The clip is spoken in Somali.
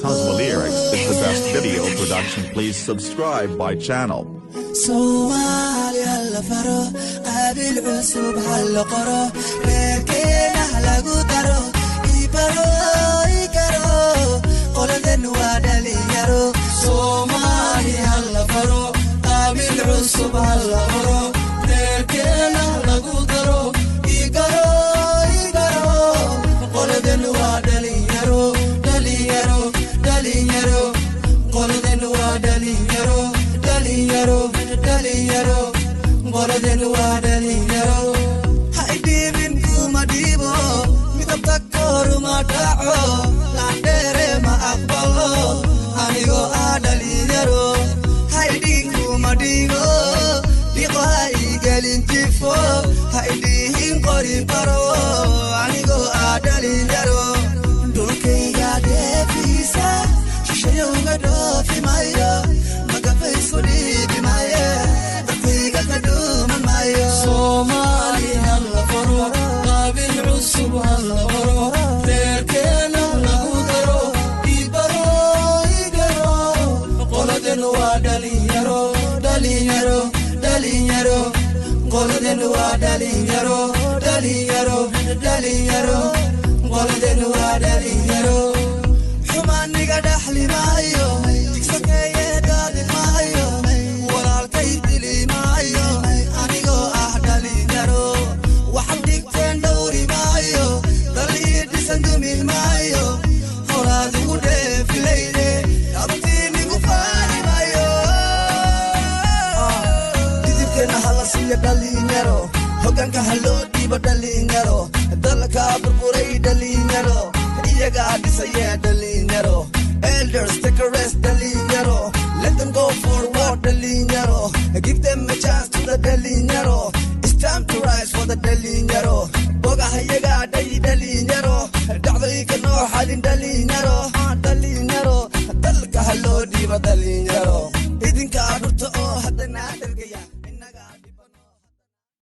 Tazma Lyrics is the best video production. Please subscribe my channel. Somali halla faro abil cusub halla qoro reerkeena lagu daro ibaro ikaro qoladan waa dhalinyaro Somali halla faro abil cusub halla qoro reerkeena lagu daro ikaro qoladan waa dhalinyaro qoladan waa dhalinyaro qoladan waa dhalinyaro haydhiibin kuma dhiibo midabta kooruma dhaco laandheere ma aqbalo anigoo dhalinyaro haydhiin kuma dhiibo dhiqo haygelin jifo haydhiihin qori baro anigoo dhalinyaro dhulkayga dheefiisa shishayowga dhoofi mayo magafaysu dhiibi maye dadkayga ka dhuuman mayo Somali halla faro qaabil cusub halla qoro reerkeena lagu daro ibaro qoladan waa dhalinyaro qoladan waa dhalinyaro qoladan waa dhalinyaro xumaaniga dhaxli maayo digsakeeye daadi maayo walaalkay dili maayo anigoo dhalinyaro waxaad dhigteen dhowri maayo dal ii dhisan dumin maayo horaad igu dheefilayde abtiinigu faani maayo didibkeena hala siiya dhalinyaro hoggaanka haloo dhiibo dhalinyaro dalka burburay dhalinyaro iyagaa dhisaya dhalinyaro elders take a rest dhalinyaro let them go forward dhalinyaro give them a chance to the dhalinyaro it's time to rise for the dhalinyaro bogaha iyagaa dhayi dhalinyaro dhacdayka noo xalin dhalinyaro